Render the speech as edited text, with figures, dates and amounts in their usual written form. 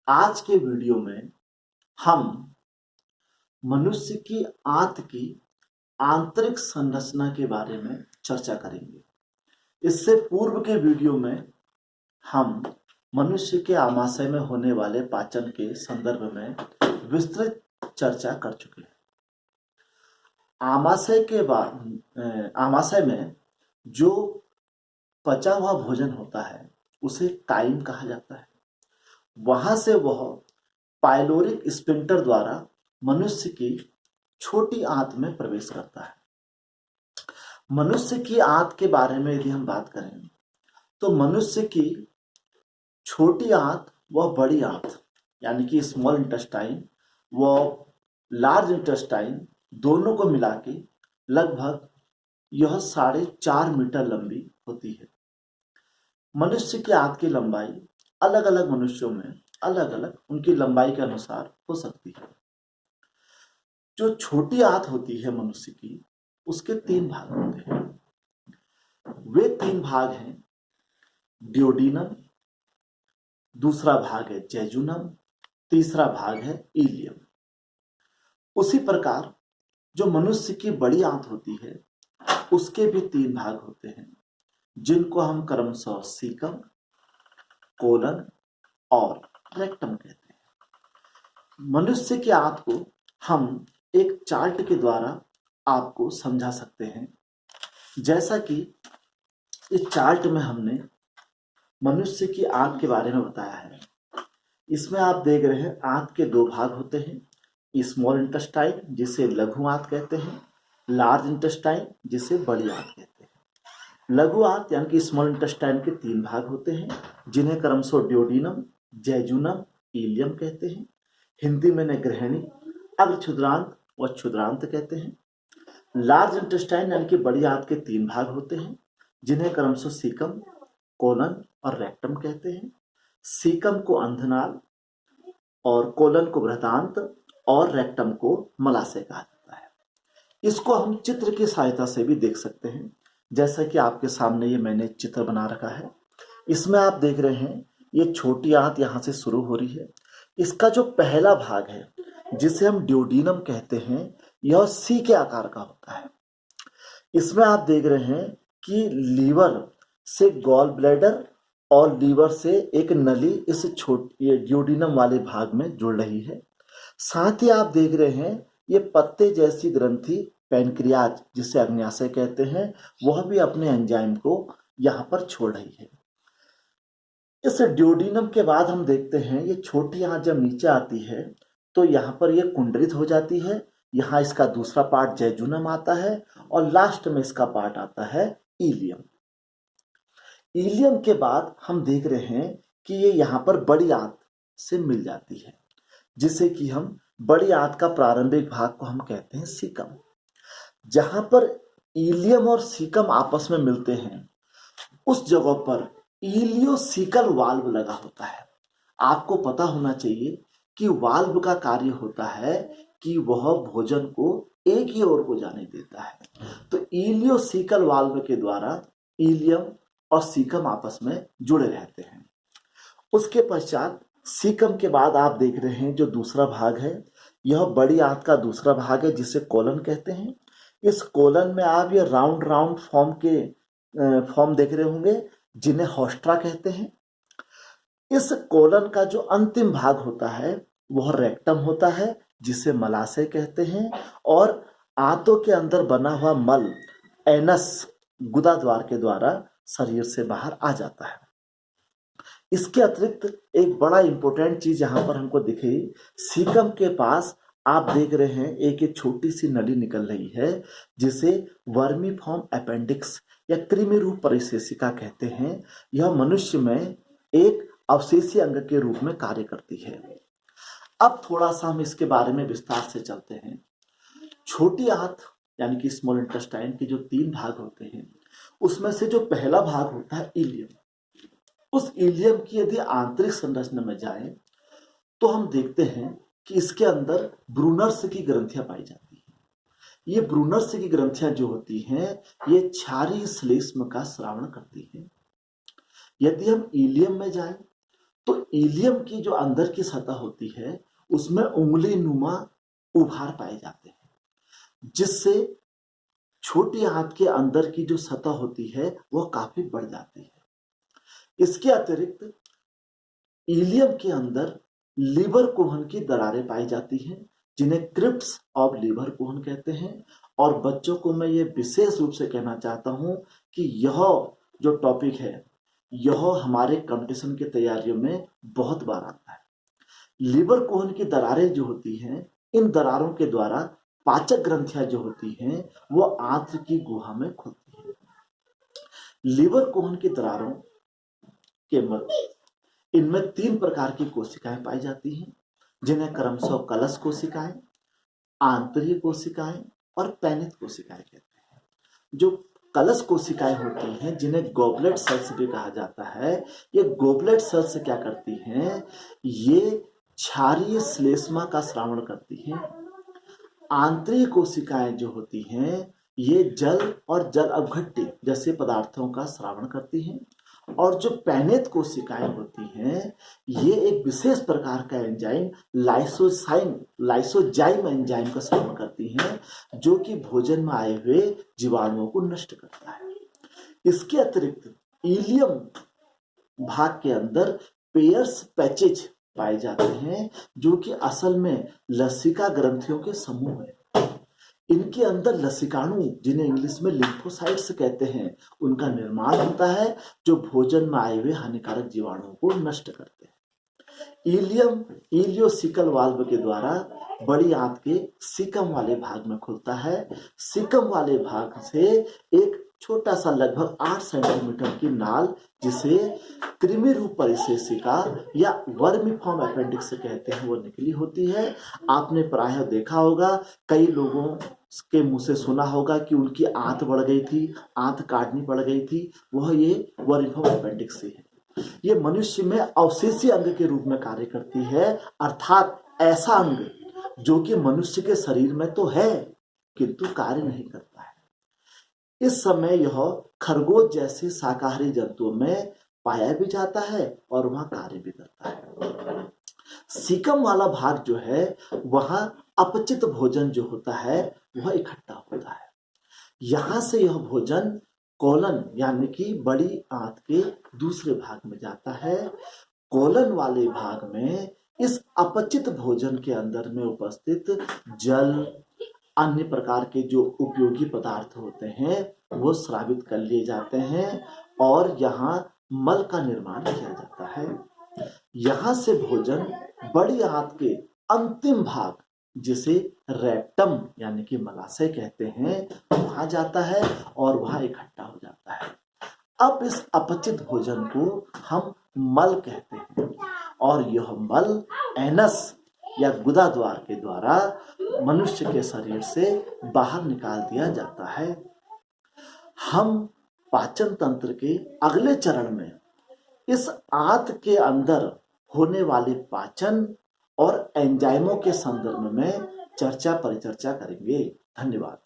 आज के वीडियो में हम मनुष्य की आंत की आंतरिक संरचना के बारे में चर्चा करेंगे। इससे पूर्व के वीडियो में हम मनुष्य के आमाशय में होने वाले पाचन के संदर्भ में विस्तृत चर्चा कर चुके हैं। आमाशय के बाद आमाशय में जो पचा हुआ भोजन होता है उसे काइम कहा जाता है। वहां से वह पाइलोरिक स्फिंक्टर द्वारा मनुष्य की छोटी आंत में प्रवेश करता है। मनुष्य की आंत के बारे में यदि हम बात करें तो मनुष्य की छोटी आंत व बड़ी आंत यानी कि स्मॉल इंटेस्टाइन व लार्ज इंटेस्टाइन दोनों को मिला के लगभग यह 4.5 मीटर लंबी होती है। मनुष्य की आंत की लंबाई अलग अलग मनुष्यों में अलग अलग उनकी लंबाई के अनुसार हो सकती है। जो छोटी आंत होती है मनुष्य की, उसके 3 भाग होते हैं। वे 3 भाग हैं ड्यूोडेनम, दूसरा भाग है जेजुनम, तीसरा भाग है इलियम। उसी प्रकार जो मनुष्य की बड़ी आंत होती है उसके भी 3 भाग होते हैं, जिनको हम क्रमशः सीकम, कोलन और रेक्टम कहते हैं। मनुष्य की आंत को हम एक चार्ट के द्वारा आपको समझा सकते हैं। जैसा कि इस चार्ट में हमने मनुष्य की आंत के बारे में बताया है। इसमें आप देख रहे हैं आंत के 2 भाग होते हैं, स्मॉल इंटेस्टाइन जिसे लघु आंत कहते हैं, लार्ज इंटेस्टाइन जिसे बड़ी आंत कहते हैं। लघु आंत यानी कि स्मॉल इंटेस्टाइन के 3 भाग होते हैं, जिन्हें क्रमशः ड्यूोडेनम, जेजुनम, इलियम कहते हैं। हिंदी में ग्रहणी, अग्र क्षुद्रांत व क्षुद्रांत कहते हैं। लार्ज इंटेस्टाइन यानी कि बड़ी आंत के 3 भाग होते हैं, जिन्हें क्रमशः सीकम, कोलन और रेक्टम कहते हैं। सीकम को अंधनाल और कोलन को बृहदांत और रेक्टम को मलाशय कहा जाता है। इसको हम चित्र की सहायता से भी देख सकते हैं। जैसा कि आपके सामने ये मैंने चित्र बना रखा है। इसमें आप देख रहे हैं ये छोटी आंत यहाँ से शुरू हो रही है। इसका जो पहला भाग है जिसे हम ड्यूोडेनम कहते हैं, यह सी के आकार का होता है। इसमें आप देख रहे हैं कि लीवर से गॉल ब्लैडर और लीवर से एक नली इस ये ड्यूोडेनम वाले भाग में जुड़ रही है। साथ ही आप देख रहे हैं ये पत्ते जैसी ग्रंथि पैनक्रियाज जिसे अग्न्याशय कहते हैं, वह भी अपने एंजाइम को यहाँ पर छोड़ रही है। इस ड्यूोडेनम के बाद हम देखते हैं ये छोटी आंत जब नीचे आती है तो यहाँ पर ये कुंडलित हो जाती है। यहाँ इसका दूसरा पार्ट जेजुनम आता है और लास्ट में इसका पार्ट आता है इलियम। इलियम के बाद हम देख रहे हैं कि ये यहाँ पर बड़ी आंत से मिल जाती है, जिसे कि हम बड़ी आंत का प्रारंभिक भाग को हम कहते हैं सीकम। जहां पर इलियम और सीकम आपस में मिलते हैं उस जगह पर इलियोसिकल वाल्व लगा होता है। आपको पता होना चाहिए कि वाल्व का कार्य होता है कि वह भोजन को एक ही ओर को जाने देता है। तो इलियोसिकल वाल्व के द्वारा इलियम और सीकम आपस में जुड़े रहते हैं। उसके पश्चात सीकम के बाद आप देख रहे हैं जो दूसरा भाग है, यह बड़ी आंत का दूसरा भाग है जिसे कोलन कहते हैं। इस कोलन में आप ये राउंड राउंड फॉर्म देख रहे होंगे, जिन्हें होस्ट्रा कहते हैं। इस कोलन का जो अंतिम भाग होता है वह रेक्टम होता है, जिसे मलाशय कहते हैं। और आंतों के अंदर बना हुआ मल एनस गुदा द्वार के द्वारा शरीर से बाहर आ जाता है। इसके अतिरिक्त एक बड़ा इंपॉर्टेंट चीज यहाँ पर हमको दिखी, सीकम के पास आप देख रहे हैं एक छोटी सी नली निकल रही है, जिसे वर्मीफॉर्म अपेंडिक्स या कृमि रूप परिशेषिका कहते हैं। यह मनुष्य में एक अवशेषीय अंग के रूप में कार्य करती है। अब थोड़ा सा हम इसके बारे में विस्तार से चलते हैं। छोटी आंत यानी कि स्मॉल इंटेस्टाइन के जो 3 भाग होते हैं, उसमें से जो पहला भाग होता है इलियम, उस इलियम की यदि आंतरिक संरचना में जाए तो हम देखते हैं कि इसके अंदर ब्रूनर्स की ग्रंथियां पाई जाती हैं। ये ब्रूनर्स की ग्रंथियां जो होती हैं ये क्षारीय श्लेष्म का स्रावण करती हैं। यदि हम इलियम में जाएं तो इलियम की जो अंदर की सतह होती है उसमें उंगली नुमा उभार पाए जाते हैं, जिससे छोटी आंत के अंदर की जो सतह होती है वह काफी बढ़ जाती है। इसके अतिरिक्त इलियम के अंदर लीवर कोहन की दरारें पाई जाती हैं, जिन्हें क्रिप्स ऑफ लीवर कोहन कहते हैं। और बच्चों को मैं ये विशेष रूप से कहना चाहता हूं कि यह जो टॉपिक है यह हमारे कंपटीशन की तैयारियों में बहुत बार आता है। लीवर कोहन की दरारें जो होती हैं, इन दरारों के द्वारा पाचक ग्रंथियां जो होती हैं वो आंत्र की गुहा में खुलती हैं। लीवर कोहन की दरारों के मध्य इनमें 3 प्रकार की कोशिकाएं पाई जाती हैं, जिन्हें क्रमशः कलश कोशिकाएं, आंतरिक कोशिकाएं और पैनित कोशिकाएं कहते हैं। जो कलश कोशिकाएं होती हैं, जिन्हें गॉबलेट सेल्स भी कहा जाता है, ये गॉबलेट सेल्स क्या करती हैं, ये क्षारीय श्लेष्मा का स्रावण करती हैं। आंतरिक कोशिकाएं जो होती हैं ये जल और जल अवघट्टी जैसे पदार्थों का स्रावण करती हैं। और जो पैनेत कोशिकाएं होती हैं ये एक विशेष प्रकार का एंजाइम लाइसोजाइम एंजाइम का स्रावण करती हैं, जो कि भोजन में आए हुए जीवाणुओं को नष्ट करता है। इसके अतिरिक्त इलियम भाग के अंदर पेयर्स पैचेज पाए जाते हैं, जो कि असल में लसिका ग्रंथियों के समूह है। इनके अंदर लसिकाणु, जिन्हें इंग्लिश में लिम्फोसाइट्स कहते हैं, उनका निर्माण होता है, जो भोजन में आए हुए हानिकारक जीवाणुओं को नष्ट करते हैं। इलियम इलियोसिकल वाल्व के द्वारा बड़ी आंत के सीकम वाले भाग में खुलता है। सीकम वाले भाग से एक छोटा सा लगभग 8 सेंटीमीटर की नाल, जिसे कृमि रूप परिशेषिका या वर्मिफॉर्म अपेंडिक्स कहते हैं, वो निकली होती है। आपने प्रायः देखा होगा, कई लोगों के मुंह से सुना होगा कि उनकी आंत बढ़ गई थी, आंत काटनी पड़ गई थी, वह ये वर्मिफॉर्म अपेंडिक्स है। ये मनुष्य में अवशेषीय अंग के रूप में कार्य करती है, अर्थात ऐसा अंग जो कि मनुष्य के शरीर में तो है किंतु कार्य नहीं करता है। इस समय यह खरगोश जैसे शाकाहारी जंतुओं में पाया भी जाता है और वहां कार्य भी करता है। सीकम वाला भाग जो है वहां अपचित भोजन जो होता है वह इकट्ठा होता है। यहां से यह भोजन कोलन यानी कि बड़ी आंत के दूसरे भाग में जाता है। कोलन वाले भाग में इस अपचित भोजन के अंदर में उपस्थित जल, अन्य प्रकार के जो उपयोगी पदार्थ होते हैं वो स्रावित कर लिए जाते हैं और यहाँ मल का निर्माण किया जाता है। यहाँ से भोजन बड़ी आंत के अंतिम भाग, जिसे रेक्टम यानी कि मलाशय कहते हैं, वहां जाता है और वहां इकट्ठा हो जाता है। अब इस अपचित भोजन को हम मल कहते हैं और यह मल एनस या गुदा द्वार के द्वारा मनुष्य के शरीर से बाहर निकाल दिया जाता है। हम पाचन तंत्र के अगले चरण में इस आंत के अंदर होने वाले पाचन और एंजाइमों के संदर्भ में चर्चा परिचर्चा करेंगे। धन्यवाद।